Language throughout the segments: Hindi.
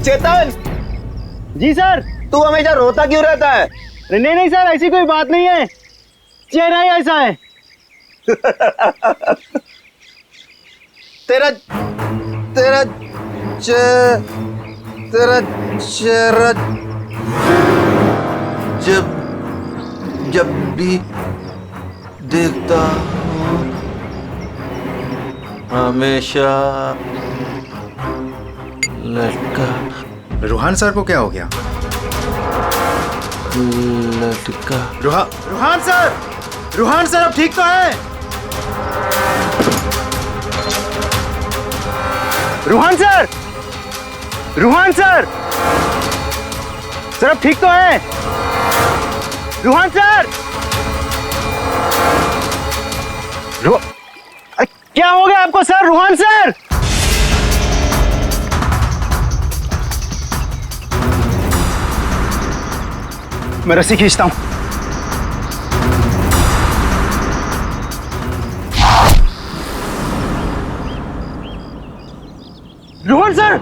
चेतन। जी सर। तू हमेशा रोता क्यों रहता है? नहीं नहीं सर, ऐसी कोई बात नहीं है, चेहरा ही ऐसा है। तेरा तेरा तेरा चेहरा जब जब भी देखता हूँ हमेशा लटका। रूहान सर को क्या हो गया? लटका। रूहान सर, रूहान सर अब ठीक तो है? Roohan sir, Roohan sir, sir अब ठीक तो है? रूहान सर, क्या हो गया आपको सर? रूहान सर, मैं रस्सी खींचता हूं। रोहन सर,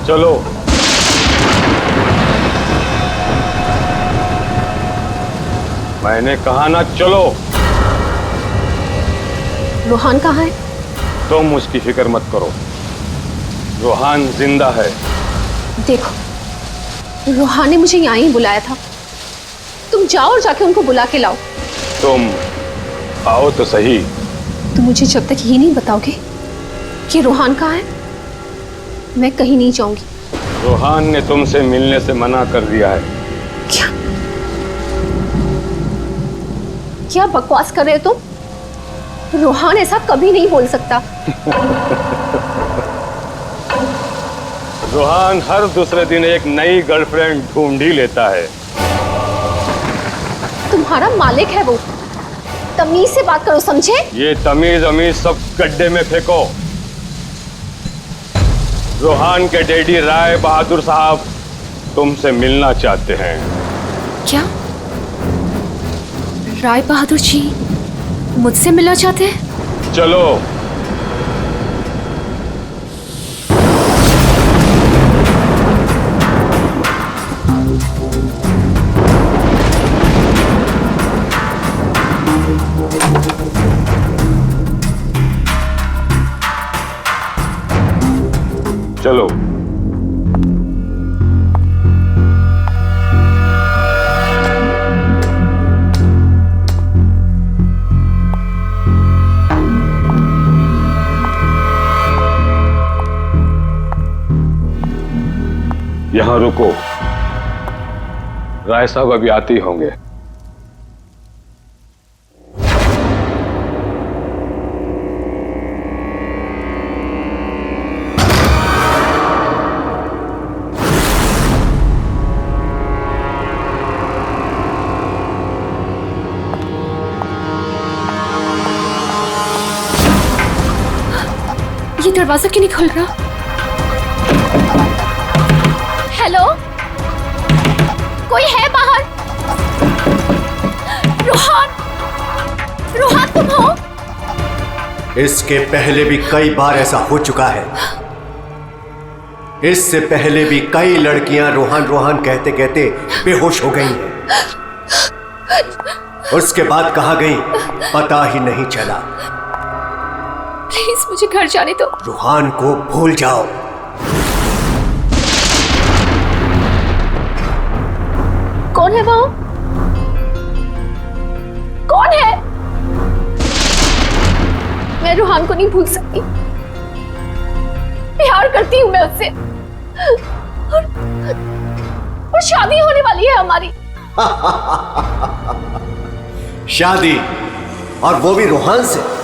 चलो मैंने कहा ना, चलो। रूहान कहाँ है? तुम उसकी फिक्र मत करो, रूहान जिंदा है। देखो, रूहान ने मुझे यहाँ ही बुलाया था, तुम जाओ और जाके उनको बुला के लाओ। तुम आओ तो सही। तुम मुझे जब तक ये नहीं बताओगे कि रूहान कहाँ है, मैं कहीं नहीं जाऊंगी। रूहान ने तुमसे मिलने से मना कर दिया है। क्या क्या बकवास कर रहे हो तुम? रूहान ऐसा कभी नहीं बोल सकता। रूहान हर दूसरे दिन एक नई गर्लफ्रेंड ढूंढ ही लेता है। तुम्हारा मालिक है वो, तमीज से बात करो, समझे? ये तमीज अमीज सब गड्ढे में फेंको। रूहान के डैडी राय बहादुर साहब तुमसे मिलना चाहते हैं। क्या राय बहादुर जी मुझसे मिलना चाहते हैं? चलो। चलो। यहां रुको, राय साहब अभी आते ही होंगे। ये दरवाजा क्यों नहीं खुल रहा? हेलो, कोई है बाहर? रोहान, रोहान तुम हो? इसके पहले भी कई बार ऐसा हो चुका है। इससे पहले भी कई लड़कियां रोहान रोहान कहते कहते बेहोश हो गई हैं। उसके बाद कहाँ गई पता ही नहीं चला। प्लीज मुझे घर जाने दो। रोहान को भूल जाओ। कौन है वो? कौन है? मैं रोहान को नहीं भूल सकती। प्यार करती हूं मैं उससे, और शादी होने वाली है हमारी। शादी, और वो भी रोहान से।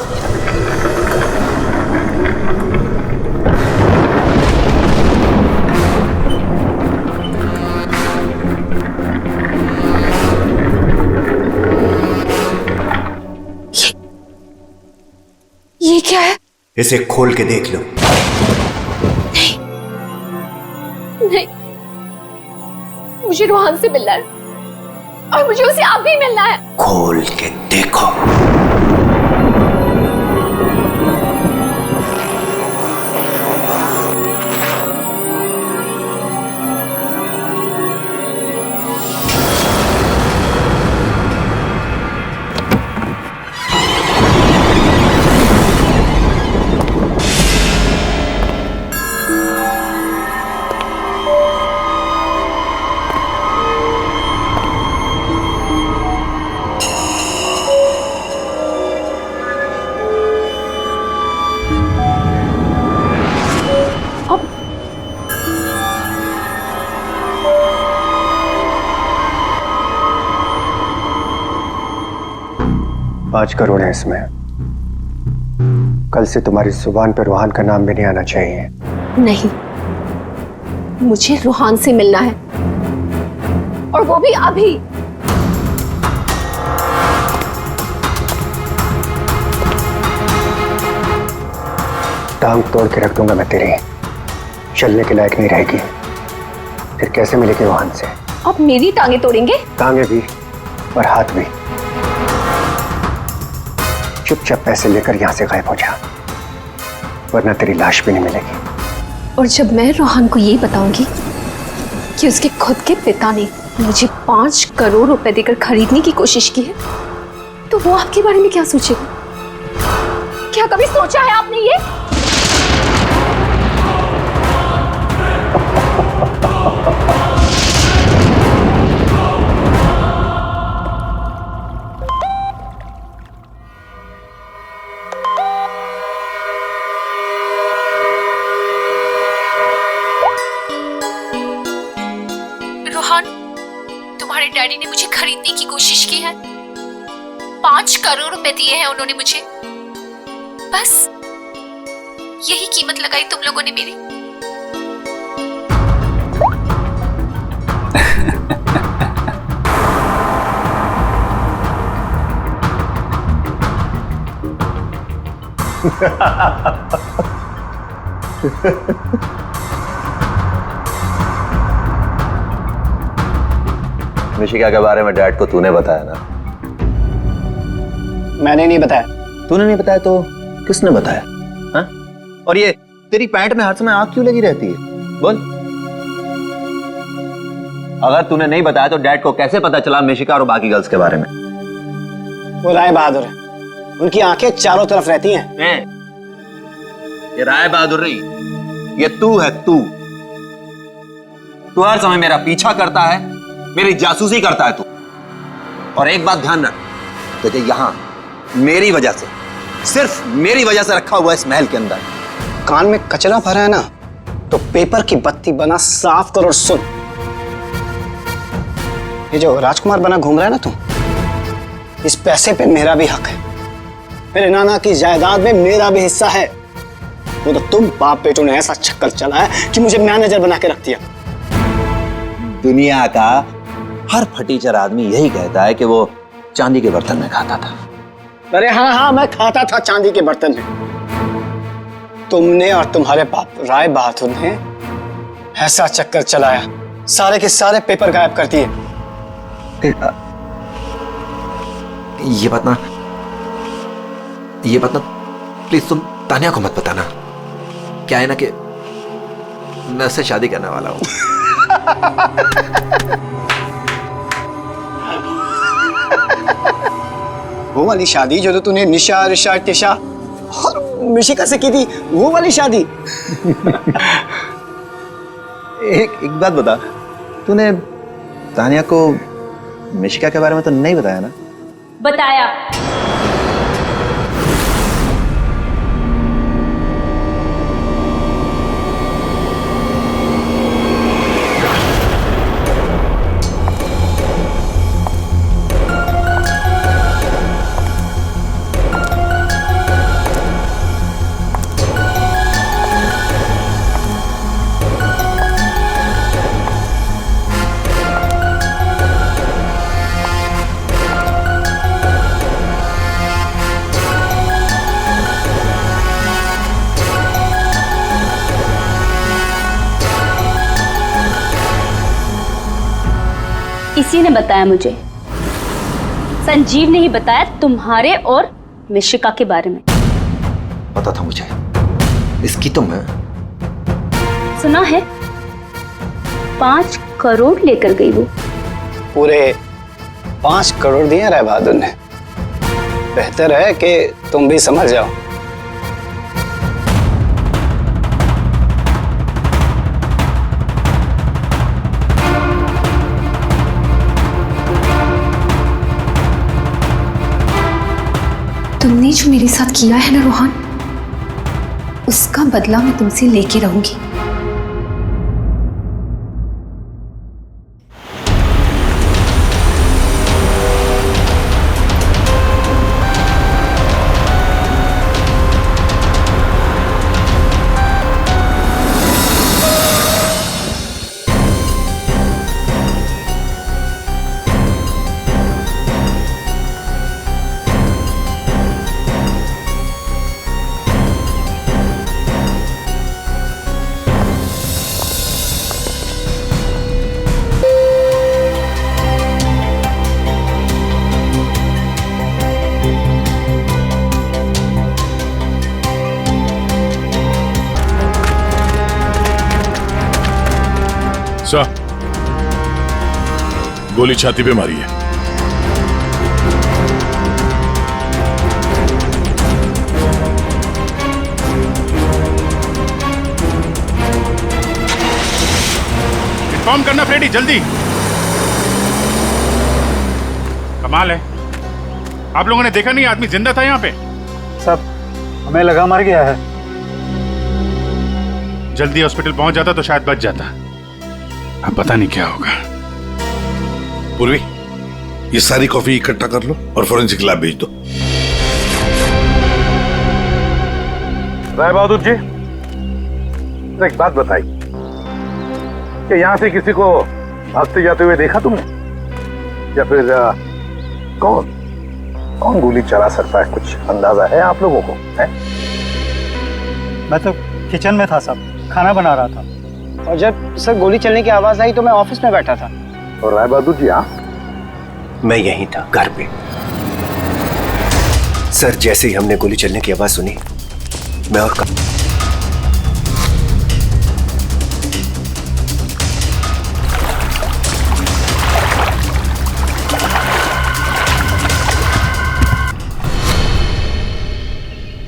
ये क्या है? इसे खोल के देख लो। नहीं, मुझे रोहान से मिलना है, और मुझे उसे अब भी मिलना है। खोल के देखो। $5 करोड़ है इसमें। कल से तुम्हारी जुबान पे रोहान का नाम भी नहीं आना चाहिए। नहीं, मुझे रोहान से मिलना है, और वो भी अभी। टांग तोड़ के रख दूंगा मैं तेरी। चलने के लायक नहीं रहेगी। फिर कैसे मिलेगी रोहान से? अब मेरी टांगे तोड़ेंगे? टांगे भी और हाथ भी। चुपचाप पैसे लेकर यहां से गायब हो जा, वरना तेरी लाश भी नहीं मिलेगी। और जब मैं रोहान को ये बताऊंगी कि उसके खुद के पिता ने मुझे 5 करोड़ रुपए देकर खरीदने की कोशिश की है, तो वो आपके बारे में क्या सोचेगा? क्या कभी सोचा है आपने ये? रोहान, तुम्हारे डैडी ने मुझे खरीदने की कोशिश की है। 5 करोड़ रुपए दिए हैं उन्होंने मुझे। बस यही कीमत लगाई तुम लोगों ने मेरी। मिशिका के बारे में डैड को तूने बताया ना? मैंने नहीं बताया। तूने नहीं बताया तो किसने बताया? हाँ? और ये तेरी पैंट में हर समय आग क्यों लगी रहती है? बोल। अगर तूने नहीं बताया तो डैड को कैसे पता चला मिशिका और बाकी गर्ल्स के बारे में? वो राय बहादुर है, उनकी आंखें चारों तरफ रहती हैं। ये राय बहादुर नहीं, ये तू है। तू हर समय मेरा पीछा करता है, मेरी जासूसी करता है तू। और एक बात ध्यान रख, तुझे यहां मेरी वजह से, सिर्फ मेरी वजह से रखा हुआ इस महल के अंदर। कान में कचरा भरा है ना, तो पेपर की बत्ती बना साफ कर और सुन। ये जो राजकुमार बना घूम रहा है ना तू, इस पैसे पे मेरा भी हक है। मेरे नाना की जायदाद में मेरा भी हिस्सा है। वो तो तुम बाप बेटों ने ऐसा चक्कर चला है कि मुझे मैनेजर बना के रख दिया। दुनिया का हर फटीचर आदमी यही कहता है कि वो चांदी के बर्तन में खाता था। अरे हाँ हाँ, मैं खाता था चांदी के बर्तन में। तुमने और तुम्हारे बाप राय बहादुर ने ऐसा चक्कर चलाया, सारे के सारे पेपर गायब कर दिए। ये बात ना प्लीज तुम तानिया को मत बताना। क्या है ना कि मैं उससे शादी करने वाला हूं। वो वाली शादी जो तो तूने निशा, ऋषा, टिशा और मिशिका से की थी, वो वाली शादी। एक बात बता, तूने तानिया को मिशिका के बारे में तो नहीं बताया ना? बताया। इसी ने बताया मुझे। संजीव ने ही बताया तुम्हारे और मिशिका के बारे में। पता था मुझे, इसकी तो मैं सुना है 5 करोड़ लेकर गई वो। पूरे 5 करोड़ दिए राय बहादुर ने। बेहतर है कि तुम भी समझ जाओ। तुमने जो मेरे साथ किया है ना रोहन, उसका बदला मैं तुमसे लेके रहूंगी। सर, गोली छाती पे मारी है। इन्फॉर्म करना फ्रेडी, जल्दी। कमाल है, आप लोगों ने देखा नहीं आदमी जिंदा था यहाँ पे? सब हमें लगा मर गया है। जल्दी हॉस्पिटल पहुंच जाता तो शायद बच जाता। अब पता नहीं क्या होगा। पूर्वी, ये सारी कॉफी इकट्ठा कर लो और फोरेंसिक लैब भेज दो। राय बहादुर जी, एक बात बताइए कि यहां से किसी को भागते जाते हुए देखा तुमने, या फिर कौन गोली चला सकता है? कुछ अंदाजा है आप लोगों को? है? मैं तो किचन में था साहब, खाना बना रहा था। और जब सर गोली चलने की आवाज आई तो मैं ऑफिस में बैठा था। और राय बहादुर जी? हाँ, मैं यहीं था, घर पे। सर, जैसे ही हमने गोली चलने की आवाज सुनी, मैं और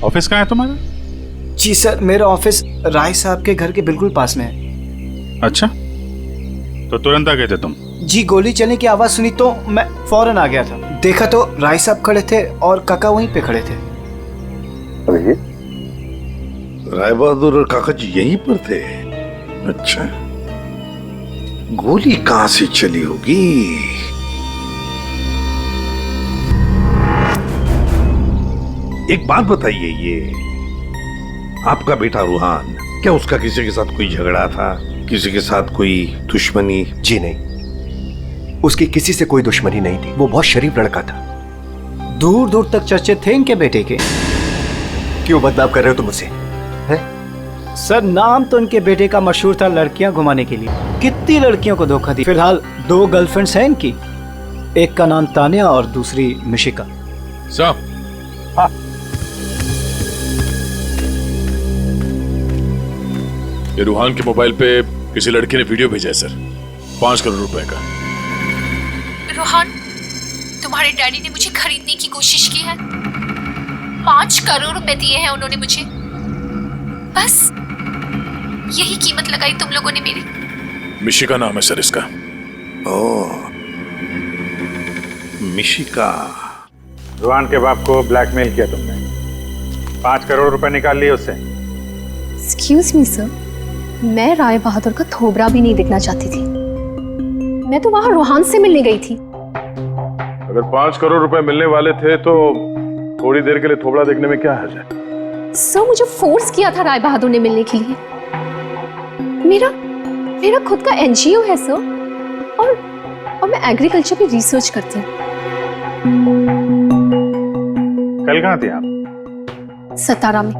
ऑफिस कहाँ है तुम्हारा? जी सर, मेरा ऑफिस राय साहब के घर के बिल्कुल पास में है। अच्छा, तो तुरंत आ गए थे तुम? जी, गोली चलने की आवाज सुनी तो मैं फौरन आ गया था। देखा तो राय साहब खड़े थे और काका वहीं पे खड़े थे। अरे, राय बहादुर और काका जी यहीं पर थे? अच्छा, गोली कहां से चली होगी? एक बात बताइए, ये आपका बेटा रूहान, क्या उसका किसी के साथ कोई झगड़ा था? किसी के साथ कोई दुश्मनी? जी नहीं, उसकी किसी से कोई दुश्मनी नहीं थी। वो बहुत शरीफ लड़का था। दूर दूर तक चर्चे थे इनके बेटे के। क्यों बदनाम कर रहे हो तुम मुझसे? हैं? सर नाम तो उनके बेटे का मशहूर था लड़कियां घुमाने के लिए। कितनी लड़कियों को धोखा दी। फिलहाल 2 गर्लफ्रेंड्स हैं इनकी, एक का नाम तानिया और दूसरी मिशिका। सर, हाँ, ये रूहान के मोबाइल पे किसी लड़की ने वीडियो भेजा है सर, 5 करोड़ रुपए का। रोहन, तुम्हारे डैडी ने मुझे खरीदने की कोशिश की है। 5 करोड़ रुपए दिए हैं उन्होंने मुझे। बस यही कीमत लगाई तुम लोगों ने मेरी। मिशिका नाम है सर इसका। ओह, मिशिका। रूहान के बाप को ब्लैकमेल किया तुमने, 5 करोड़ रुपए निकाल लिए उससे। एक्सक्यूज मी सर, मैं राय बहादुर का थोबरा भी नहीं देखना चाहती थी। मैं तो वहां रोहान से मिलने गई थी। अगर 5 करोड़ रुपए मिलने वाले थे तो थोड़ी देर के लिए थोबड़ा देखने में क्या हर्ज है? सर, मुझे फोर्स किया था राय बहादुर ने मिलने के लिए। मेरा खुद का एनजीओ है सर, और मैं एग्रीकल्चर पे रिसर्च करती हूँ। कल कहाँ थे आप? सतारा में।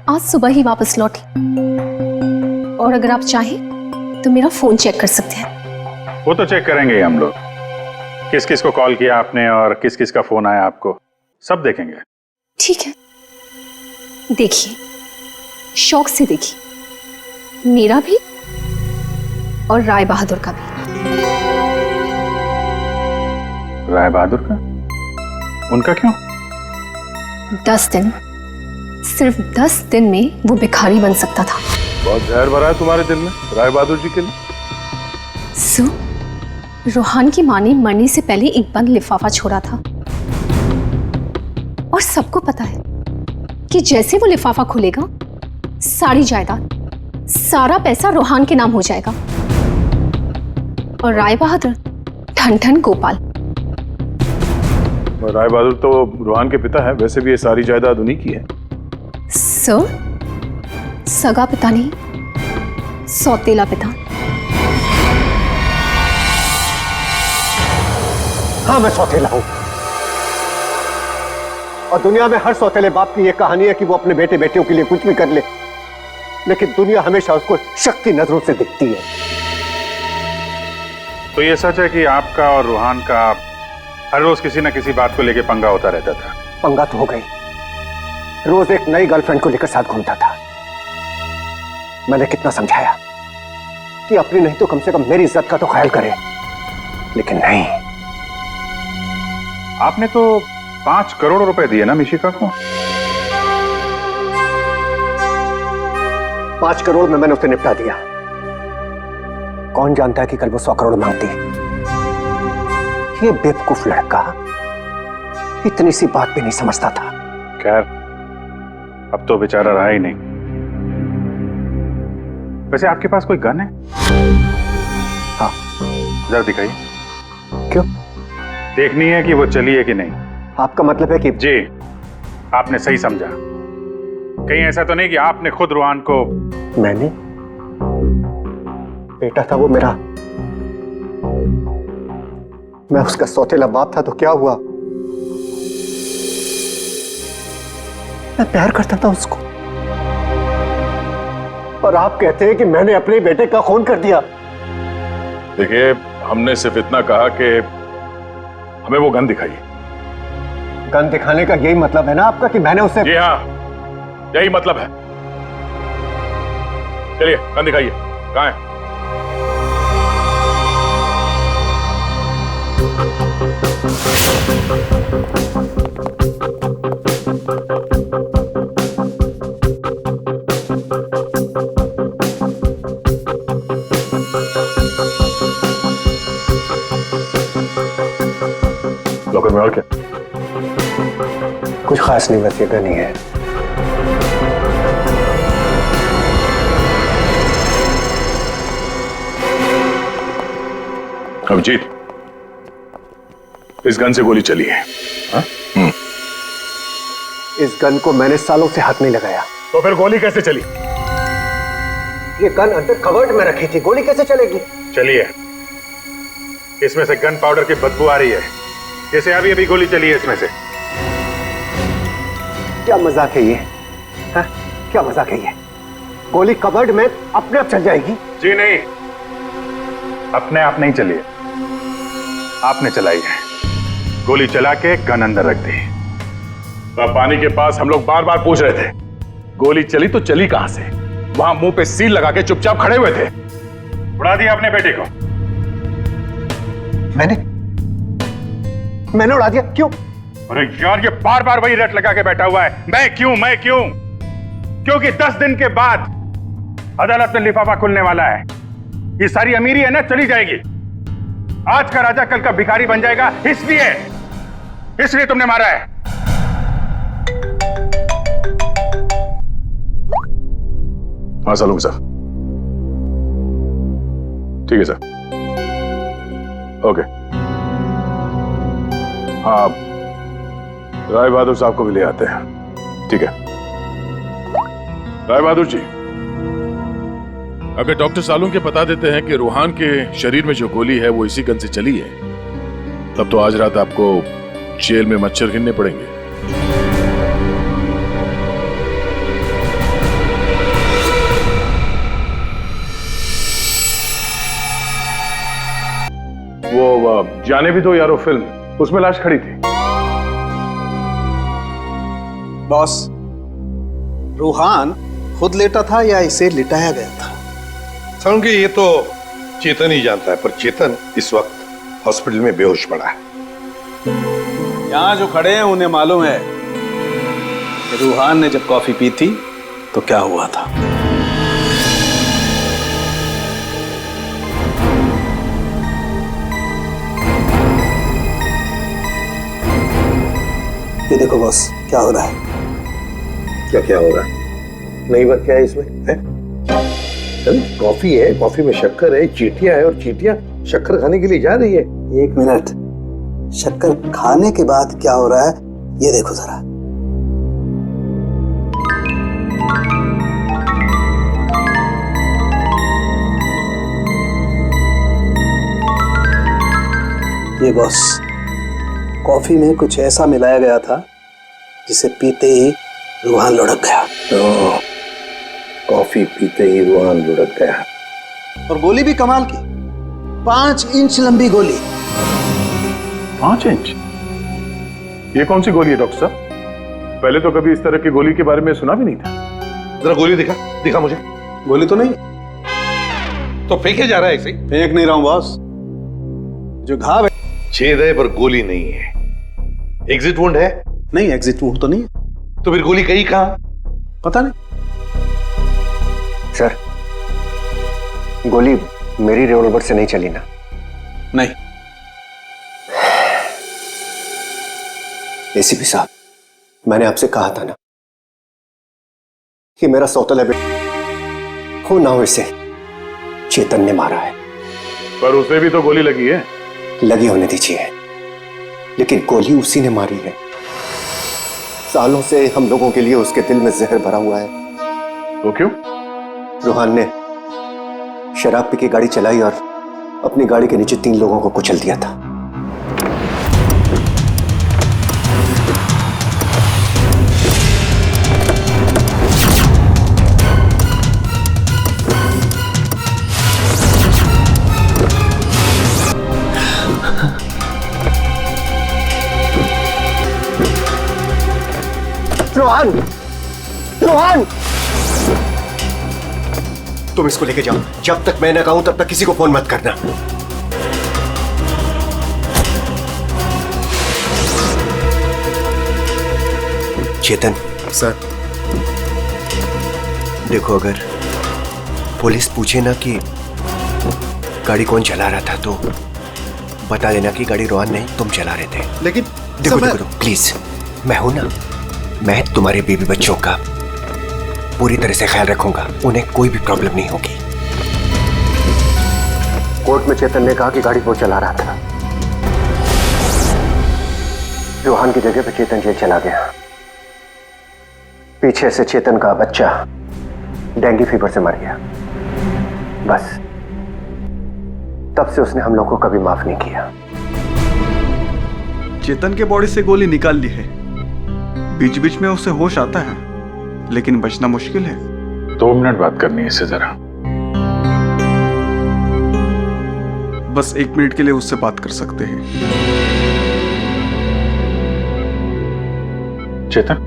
आज सुबह ही वापस लौटी। और अगर आप चाहें तो मेरा फोन चेक कर सकते हैं। वो तो चेक करेंगे ही हम लोग, किस किस को कॉल किया आपने और किस किस का फोन आया आपको, सब देखेंगे। ठीक है, देखिए, शौक से देखिए, मेरा भी और राय बहादुर का भी। राय बहादुर का? उनका क्यों? 10 दिन, सिर्फ 10 दिन में वो भिखारी बन सकता था। बहुत जहर भरा है तुम्हारे दिल में राय बहादुर जी के लिए। सो, रोहान की मां ने मरने से पहले एक बंद लिफाफा छोड़ा था, और सबको पता है कि जैसे वो लिफाफा खुलेगा, सारी जायदाद, सारा पैसा रोहान के नाम हो जाएगा। और राय बहादुर ठन ठन गोपाल। राय बहादुर तो रूहान के पिता है, वैसे भी ये सारी जायदाद उन्हीं की है। सर, सगा पिता नहीं, सौतेला पिता। हाँ, मैं सौतेला हूं, और दुनिया में हर सौतेले बाप की यह कहानी है कि वो अपने बेटे बेटियों के लिए कुछ भी कर ले, लेकिन दुनिया हमेशा उसको शक्ति नजरों से दिखती है। तो ये सच है कि आपका और रूहान का हर रोज किसी न किसी बात को लेकर पंगा होता रहता था? पंगा तो हो गई, रोज एक नई गर्लफ्रेंड को लेकर साथ घूमता था। मैंने कितना समझाया कि अपनी नहीं तो कम से कम मेरी इज्जत का तो ख्याल करे, लेकिन नहीं। आपने तो 5 करोड़ रुपए दिए ना मिशिका को? 5 करोड़ में मैंने उसे निपटा दिया। कौन जानता है कि कल वो 100 करोड़ मांगती। ये बेवकूफ लड़का इतनी सी बात भी नहीं समझता था। खैर, अब तो बेचारा रहा ही नहीं। वैसे आपके पास कोई गन है? हाँ। जरा दिखाइए। क्यों? देखनी है कि वो चली है कि नहीं। आपका मतलब है कि? जी, आपने सही समझा। कहीं ऐसा तो नहीं कि आपने खुद रूहान को? मैंने? बेटा था वो मेरा, मैं उसका सौतेला बाप था, तो क्या हुआ? मैं प्यार करता था उसको, और आप कहते हैं कि मैंने अपने बेटे का खून कर दिया। देखिए, हमने सिर्फ इतना कहा कि हमें वो गन दिखाइए। गन दिखाने का यही मतलब है ना आपका कि मैंने उसे? जी हाँ, यही मतलब है। चलिए, गन दिखाइए। कहाँ है? लॉकर में और क्या? कुछ खास नहीं, बस ये गन ही है। अभिजीत, इस गन से गोली चली है। हाँ? इस गन को मैंने सालों से हाथ नहीं लगाया। तो फिर गोली कैसे चली? ये गन अंदर कवर्ड में रखी थी, गोली कैसे चलेगी? चलिए, इसमें से गन पाउडर की बदबू आ रही है, जैसे अभी अभी गोली चली है इसमें से। क्या मजाक है ये? हाँ? क्या मजाक है ये? गोली कबर्ड में अपने आप चल जाएगी? जी नहीं, अपने आप नहीं चली है, आपने चलाई है। गोली चला के गन अंदर रख दी। पानी के पास हम लोग बार बार पूछ रहे थे, गोली चली तो चली कहां से? वहां मुंह पे सील लगा के चुपचाप खड़े हुए थे। उड़ा दिया अपने बेटे को। मैंने उड़ा दिया? क्यों? अरे यार, ये बार बार वही रट लगा के बैठा हुआ है, मैं क्यों मैं क्यों। क्योंकि 10 दिन के बाद अदालत में लिफाफा खुलने वाला है। ये सारी अमीरी है ना, चली जाएगी। आज का राजा कल का भिखारी बन जाएगा, इसलिए तुमने मारा है। हाँ सलूंगा सर, ठीक है सर, ओके। हाँ, राय बहादुर साहब को भी ले आते हैं, ठीक है। राय बहादुर जी, अगर डॉक्टर सालून के बता देते हैं कि रूहान के शरीर में जो गोली है वो इसी गन से चली है, तब तो आज रात आपको जेल में मच्छर गिनने पड़ेंगे। वो जाने भी दो यारो फिल्म, उसमें लाश खड़ी थी। बॉस, रूहान खुद लेटा था या इसे लिटाया गया था? समझे, ये तो चेतन ही जानता है, पर चेतन इस वक्त हॉस्पिटल में बेहोश पड़ा है। यहां जो खड़े हैं उन्हें मालूम है कि रूहान ने जब कॉफी पी थी तो क्या हुआ था। ये देखो बॉस, क्या हो रहा है? क्या हो रहा है? नई बात क्या है इसमें? है? कॉफी है, कॉफी में शक्कर है, चींटियां है, और चींटियां शक्कर खाने के लिए जा रही है। 1 मिनट, शक्कर खाने के बाद क्या हो रहा है ये देखो जरा। ये बॉस, कॉफी में कुछ ऐसा मिलाया गया था जिसे पीते ही रूहान लुढ़क गया। तो कॉफी पीते ही रूहान लुढ़क गया। और गोली भी कमाल की, 5 इंच लंबी गोली। 5 इंच? ये कौन सी गोली है डॉक्टर साहब? पहले तो कभी इस तरह की गोली के बारे में सुना भी नहीं था। जरा गोली दिखा मुझे। गोली तो नहीं। तो फेंके जा रहा है ऐसे? फेंक नहीं रहा हूं बॉस, जो घाव है छेद है पर गोली नहीं है। एग्जिट वुंड है? नहीं, एग्जिट वुंड तो नहीं है। तो फिर गोली कहीं कहां? पता नहीं सर, गोली मेरी रिवॉल्वर से नहीं चली ना? नहीं। एसीपी साहब, मैंने आपसे कहा था ना कि मेरा सौतेला बेटा हो ना हो इसे चेतन ने मारा है। पर उसे भी तो गोली लगी है। लगी होने दीजिए, लेकिन गोली उसी ने मारी है। सालों से हम लोगों के लिए उसके दिल में जहर भरा हुआ है। वो क्यों? रूहान ने शराब पी के गाड़ी चलाई और अपनी गाड़ी के नीचे 3 लोगों को कुचल दिया था। रोहन, रोहन, तुम इसको लेके जाओ। जब तक मैं ना कहूं तब तक किसी को फोन मत करना। चेतन सर, देखो, अगर पुलिस पूछे ना कि गाड़ी कौन चला रहा था तो बता देना कि गाड़ी रोहन नहीं, तुम चला रहे थे। लेकिन देखो देखो, प्लीज, मैं हूं ना, मैं तुम्हारे बेबी बच्चों का पूरी तरह से ख्याल रखूंगा। उन्हें कोई भी प्रॉब्लम नहीं होगी। कोर्ट में चेतन ने कहा कि गाड़ी वो चला रहा था। रोहन की जगह पे चेतन जेल चला गया। पीछे से चेतन का बच्चा डेंगू फीवर से मर गया। बस तब से उसने हम लोग को कभी माफ नहीं किया। चेतन के बॉडी से गोली निकाल ली है, बीच बीच में उसे होश आता है, लेकिन बचना मुश्किल है। 2 मिनट बात करनी है इससे जरा। बस 1 मिनट के लिए उससे बात कर सकते हैं। चेतन,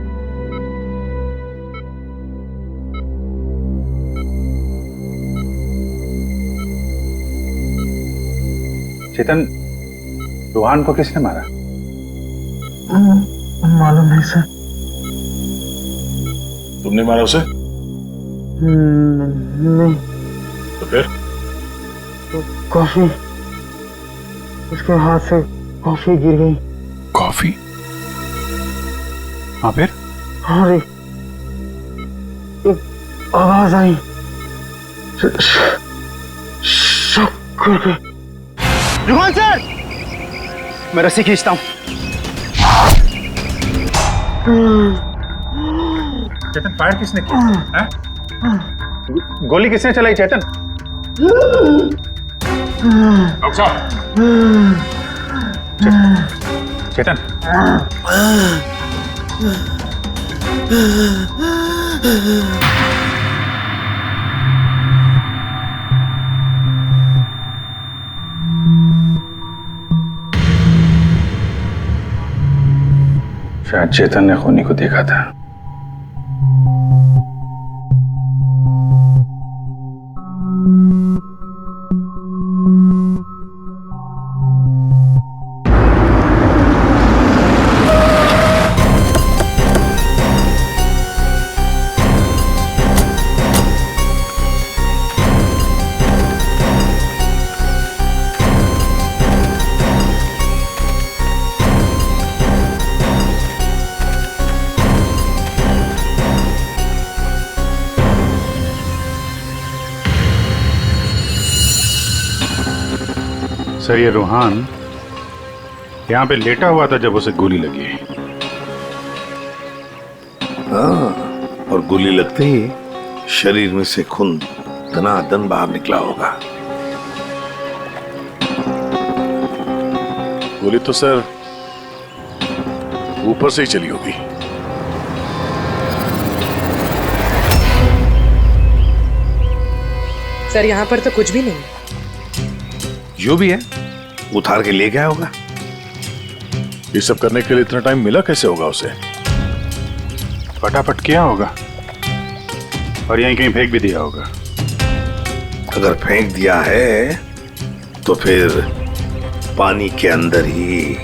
चेतन, रूहान को किसने मारा? मालूम नहीं सर। तुमने मारा उसे? नहीं। तो फिर? तो कॉफी, उसके हाथ से कॉफी गिर गई। कॉफी? हाँ फिर? हाँ रे, एक आवाज आई, शक करके। रुहान सर, मैं रस्सी खींचता हूं। चेतन, फायर किसने किया? हैं? गोली किसने चलाई चेतन? डॉक्टर साहब, चेतन, शायद चेतन ने खूनी को देखा था। सर, ये रूहान यहां पे लेटा हुआ था जब उसे गोली लगी। हाँ, और गोली लगते ही शरीर में से खून दनादन बाहर निकला होगा। गोली तो सर ऊपर से ही चली होगी। सर, यहाँ पर तो कुछ भी नहीं। जो भी है उतार के ले गया होगा। ये सब करने के लिए इतना टाइम मिला कैसे होगा उसे? फटाफट किया होगा और यहीं कहीं फेंक भी दिया होगा। अगर फेंक दिया है तो फिर पानी के अंदर ही।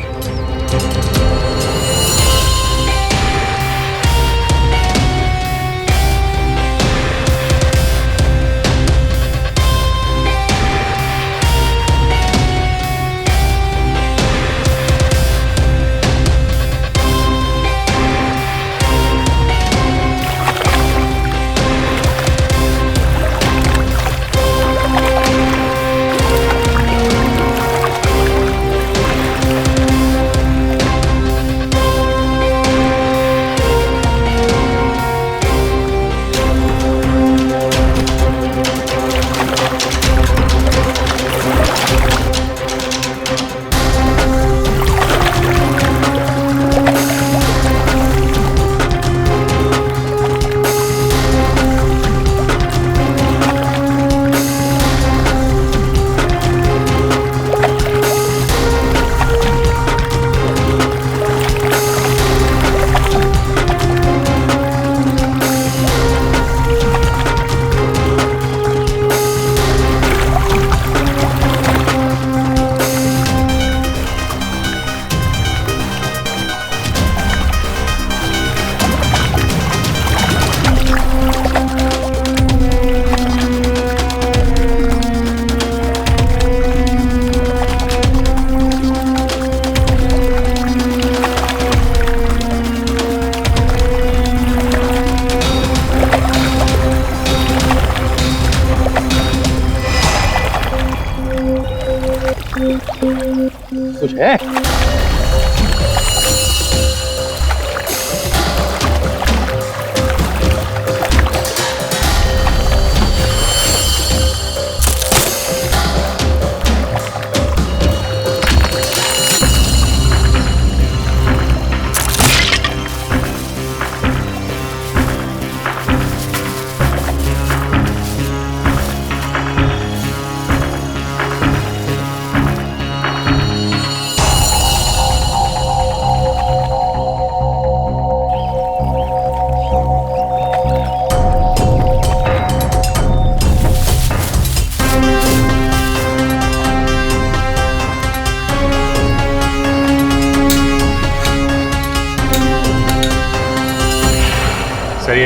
कुछ है?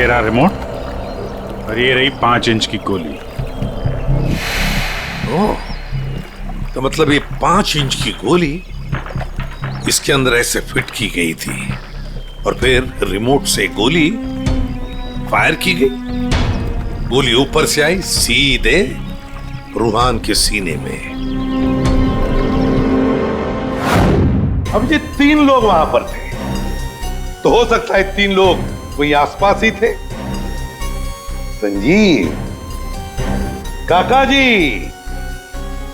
ये रहा रिमोट और ये रही 5 इंच की गोली। ओह, तो मतलब ये 5 इंच की गोली इसके अंदर ऐसे फिट की गई थी और फिर रिमोट से गोली फायर की गई। गोली ऊपर से आई सीधे रूहान के सीने में। अब ये 3 लोग वहां पर थे, तो हो सकता है 3 लोग वही आसपास ही थे। संजीव, काका जी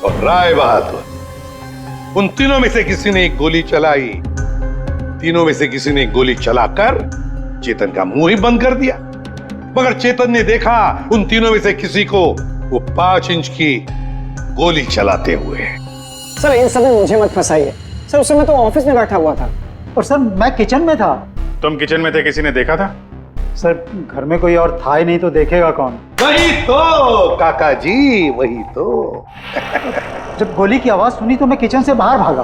और राय बहादुर, उन तीनों में से किसी ने एक गोली चलाई। तीनों में से किसी ने एक गोली चलाकर चेतन का मुंह ही बंद कर दिया, मगर चेतन ने देखा उन तीनों में से किसी को वो 5 इंच की गोली चलाते हुए। सर इन सब में मुझे मत फंसाइए सर, उस समय तो ऑफिस में बैठा हुआ था। और सर मैं किचन में था। तुम किचन में थे, किसी ने देखा था? सर घर में कोई और था ही नहीं, तो देखेगा कौन? वही तो काका जी, वही तो। जब गोली की आवाज सुनी तो मैं किचन से बाहर भागा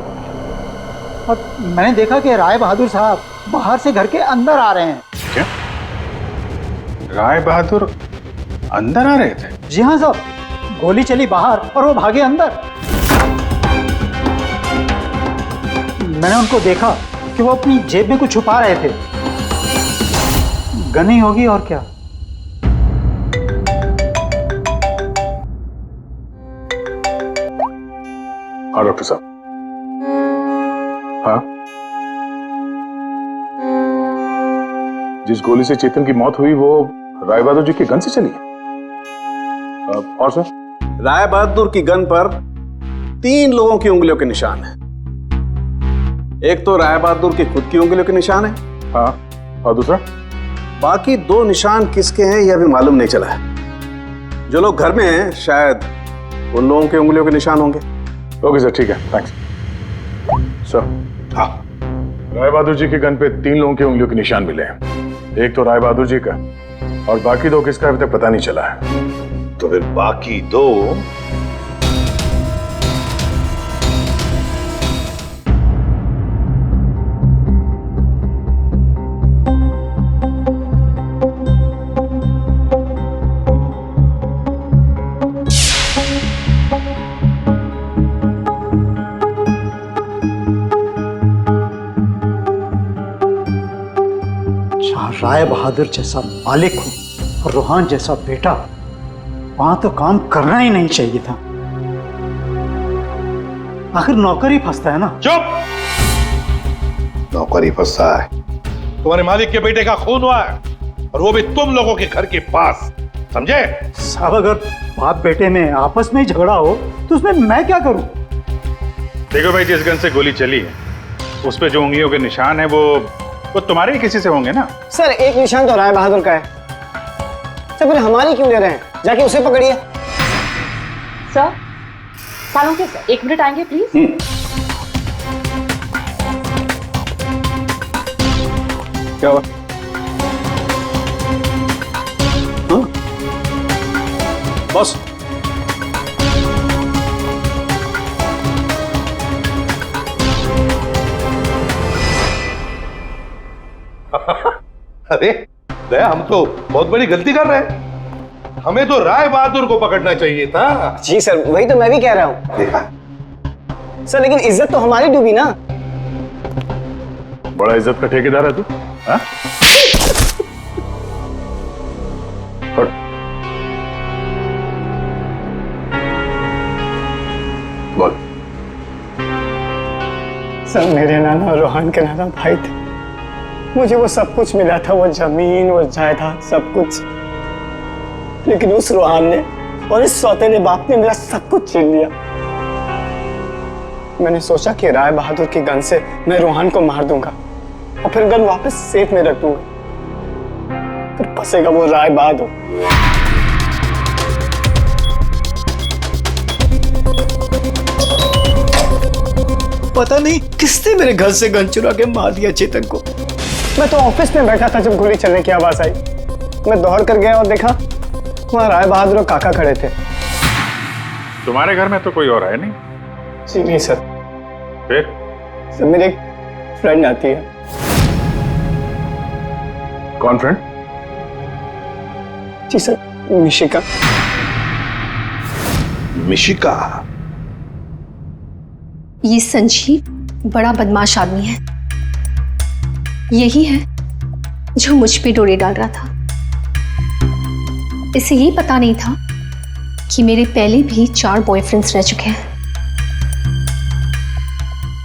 और मैंने देखा कि राय बहादुर साहब बाहर से घर के अंदर आ रहे हैं। क्या? राय बहादुर अंदर आ रहे थे? जी हाँ साहब, गोली चली बाहर और वो भागे अंदर। मैंने उनको देखा कि वो अपनी जेब में कुछ छुपा रहे थे। गन ही होगी और क्या। हाँ डॉक्टर साहब। हाँ, जिस गोली से चेतन की मौत हुई वो राय बहादुर जी की गन से चली है। और सर? राय बहादुर की गन पर 3 लोगों की उंगलियों के निशान है। एक तो राय बहादुर की खुद की उंगलियों के निशान है। हाँ, और दूसरा? बाकी 2 निशान किसके हैं यह भी मालूम नहीं चला है। जो लोग घर में हैं शायद उन लोगों की उंगलियों के निशान होंगे। ओके सर, ठीक है, थैंक्स सर। हाँ, राय बहादुर जी की गन पे 3 लोगों की उंगलियों के निशान मिले हैं। एक तो राय बहादुर जी का और बाकी 2 किसका अभी तक पता नहीं चला है। तो फिर बाकी 2 राय बहादुर जैसा मालिक हो और रूहान जैसा बेटा, वहां तो काम करना ही नहीं चाहिए था। आखिर नौकर ही फंसता है ना। चुप! नौकर ही फंसता है। तुम्हारे मालिक के बेटे का खून हुआ है और वो भी तुम लोगों के घर के पास, समझे? साहब अगर बाप बेटे में आपस में ही झगड़ा हो तो उसमें मैं क्या करूं? देखो भाई, जिस गन से गोली चली है उस पे जो उंगलियों के निशान है वो तुम्हारे ही किसी से होंगे ना। सर एक निशान तो राय बहादुर का है। सर फिर हमारी क्यों ले रहे हैं? जाके उसे पकड़िए। सर सालों के सर 1 मिनट आएंगे प्लीज। क्या हुआ? बॉस अरे दया, हम तो बहुत बड़ी गलती कर रहे हैं। हमें तो राय बहादुर को पकड़ना चाहिए था। जी सर, वही तो मैं भी कह रहा हूँ। देखा सर लेकिन इज्जत तो हमारी डूबी ना। बड़ा इज्जत का ठेकेदार है तू। हाँ? बोल। सर मेरे नाना रूहान के नाना भाई थे। मुझे वो सब कुछ मिला था, वो जमीन, वो जायदाद, सब कुछ। लेकिन उस रूहान ने और इस सौतेले बाप ने मेरा सब कुछ छीन लिया। मैंने सोचा कि राय बहादुर की गन से मैं रूहान को मार दूंगा और फिर गन वापस सेफ में रख दूंगा, फिर फंसेगा वो राय बहादुर। पता नहीं किसने मेरे घर से गन चुरा के मार दिया चेतन को। मैं तो ऑफिस में बैठा था जब गोली चलने की आवाज आई। मैं दौड़ कर गया और देखा वहां राय बहादुर और काका खड़े थे। तुम्हारे घर में तो कोई और है नहीं? जी नहीं सर। फिर? सर मेरी एक फ्रेंड आती है। कौन फ्रेंड? जी सर, मिशिका। मिशिका? ये संजीव बड़ा बदमाश आदमी है। यही है जो मुझ पे डोरे डाल रहा था। इसे ये पता नहीं था कि मेरे पहले भी 4 बॉयफ्रेंड्स रह चुके हैं।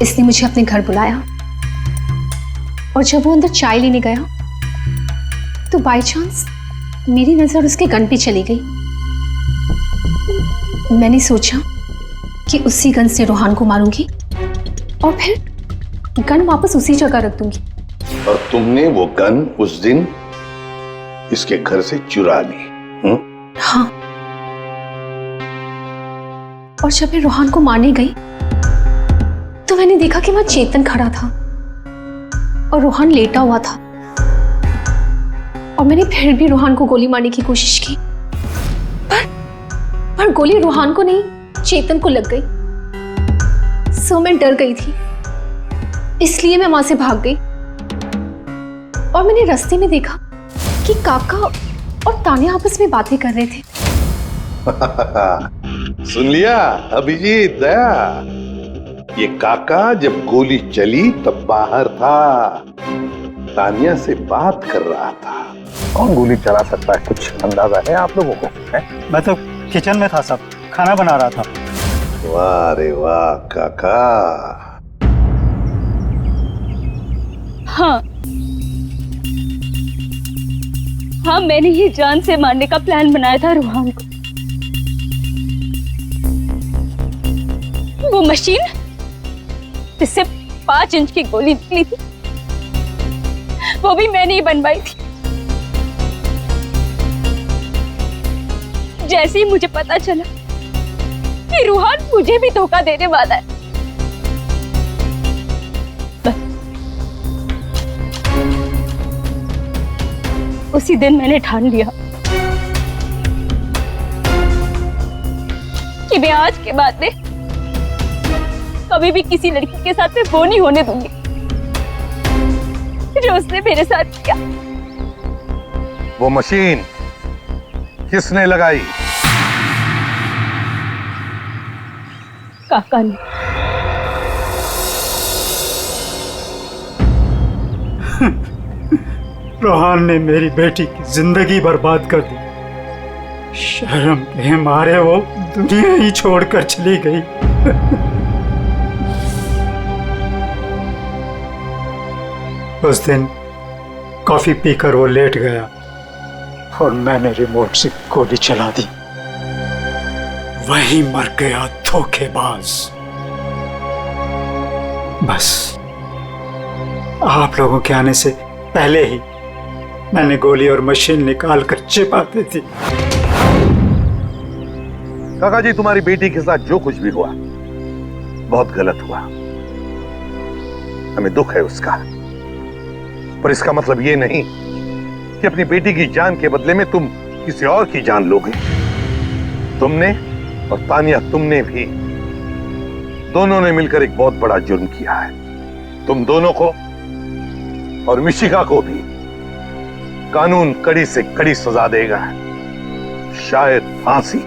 इसने मुझे अपने घर बुलाया और जब वो अंदर चाय लेने गया तो बाय चांस मेरी नजर उसके गन पे चली गई। मैंने सोचा कि उसी गन से रोहान को मारूंगी और फिर गन वापस उसी जगह रख दूंगी। और तुमने वो गन उस दिन इसके घर से चुरा ली? हाँ। और जब मैं रोहान को मारने गई तो मैंने देखा कि वहां चेतन खड़ा था और रोहान लेटा हुआ था। और मैंने फिर भी रोहान को गोली मारने की कोशिश की, पर गोली रोहान को नहीं, चेतन को लग गई। सो मैं डर गई थी, इसलिए मैं वहां से भाग गई। और मैंने रास्ते में देखा कि काका और तान्या आपस में बातें कर रहे थे। सुन लिया अभिजीत, दया? ये काका जब गोली चली तब बाहर था, तान्या से बात कर रहा था। कौन गोली चला सकता है, कुछ अंदाजा है आप लोगों को? है? मैं तो किचन में था साहब, खाना बना रहा था। वाह रे वाह काका। हाँ हाँ, मैंने ही जान से मारने का प्लान बनाया था रोहान को। वो मशीन जिससे 5 इंच की गोली निकली थी, वो भी मैंने ही बनवाई थी। जैसे ही मुझे पता चला कि रोहान मुझे भी धोखा देने वाला है, उसी दिन मैंने ठान लिया कि मैं आज के बाद में कभी भी किसी लड़की के साथ में वो नहीं होने दूंगी जो उसने मेरे साथ किया। वो मशीन किसने लगाई? काका ने। रोहान ने मेरी बेटी की जिंदगी बर्बाद कर दी। शर्म के मारे वो दुनिया ही छोड़कर चली गई। उस दिन कॉफी पीकर वो लेट गया और मैंने रिमोट से गोली चला दी। वही मर गया धोखेबाज। बस आप लोगों के आने से पहले ही मैंने गोली और मशीन निकाल कर छिपा दी थी। काका जी, तुम्हारी बेटी के साथ जो कुछ भी हुआ बहुत गलत हुआ। हमें दुख है उसका, पर इसका मतलब ये नहीं कि अपनी बेटी की जान के बदले में तुम किसी और की जान लोगे। तुमने और तानिया, तुमने भी, दोनों ने मिलकर एक बहुत बड़ा जुर्म किया है। तुम दोनों को और मिशिका को भी कानून कड़ी से कड़ी सजा देगा, शायद फांसी।